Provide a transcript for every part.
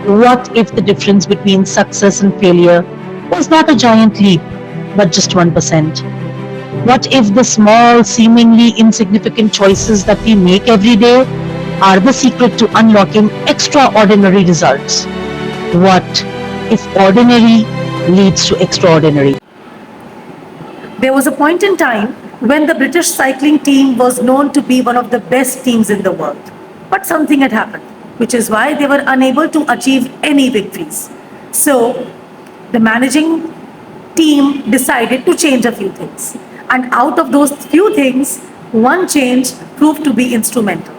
What if the difference between success and failure was not a giant leap, but just 1%? What if the small, seemingly insignificant choices that we make every day are the secret to unlocking extraordinary results? What if ordinary leads to extraordinary? There was a point in time when the British cycling team was known to be one of the best teams in the world. But something had happened, which is why they were unable to achieve any victories. So, the managing team decided to change a few things. And out of those few things, one change proved to be instrumental.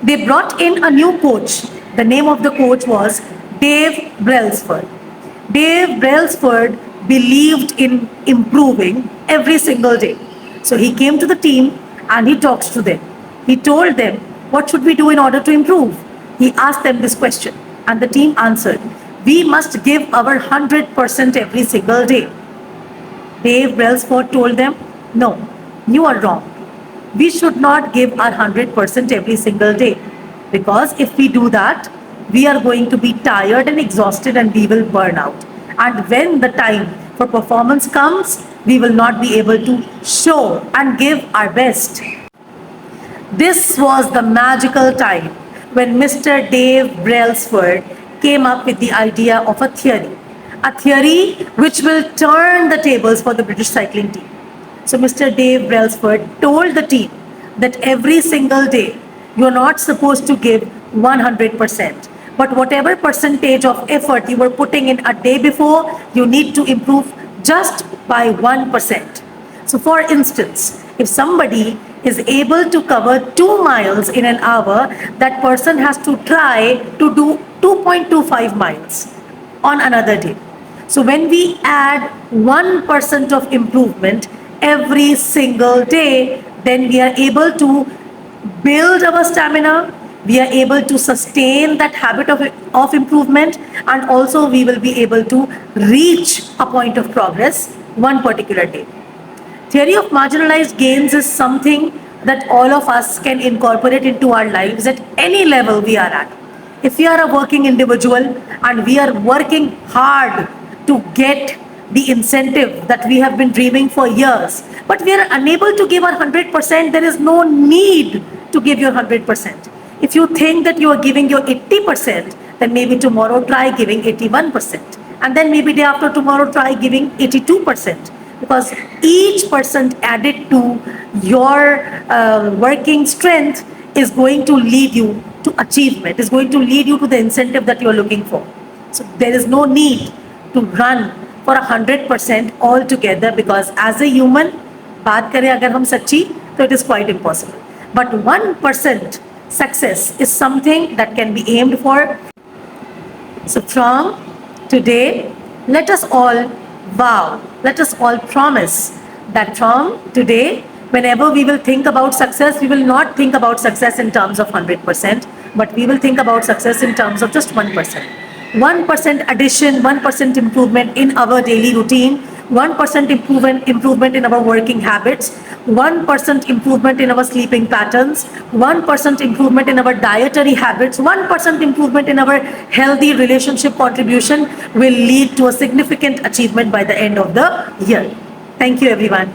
They brought in a new coach. The name of the coach was Dave Brailsford. Dave Brailsford believed in improving every single day. So he came to the team and he talked to them. He told them, what should we do in order to improve? He asked them this question and the team answered, we must give our 100% every single day. Dave Brailsford told them, no, you are wrong. We should not give our 100% every single day, because if we do that, we are going to be tired and exhausted and we will burn out. And when the time for performance comes, we will not be able to show and give our best. This was the magical time when Mr. Dave Brailsford came up with the idea of a theory which will turn the tables for the British cycling team. So Mr. Dave Brailsford told the team that every single day you're not supposed to give 100%, but whatever percentage of effort you were putting in a day before, you need to improve just by 1%. So for instance, if somebody is able to cover 2 miles in an hour, that person has to try to do 2.25 miles on another day. So when we add 1% of improvement every single day, then we are able to build our stamina, we are able to sustain that habit of improvement, and also we will be able to reach a point of progress one particular day. Theory of marginalized gains is something that all of us can incorporate into our lives at any level we are at. If we are a working individual and we are working hard to get the incentive that we have been dreaming for years, but we are unable to give our 100%, there is no need to give your 100%. If you think that you are giving your 80%, then maybe tomorrow try giving 81%. And then maybe day after tomorrow try giving 82%. Because each percent added to your working strength is going to lead you to achievement, is going to lead you to the incentive that you are looking for. So there is no need to run for 100% altogether, because as a human, बात करें अगर हम सच्ची, तो it is quite impossible. But 1% success is something that can be aimed for. So from today, let us all vow, let us all promise that from today, whenever we will think about success, we will not think about success in terms of 100%, but we will think about success in terms of just 1%. 1% addition, 1% improvement in our daily routine, 1% improvement in our working habits, 1% improvement in our sleeping patterns, 1% improvement in our dietary habits, 1% improvement in our healthy relationship contribution will lead to a significant achievement by the end of the year. Thank you, everyone.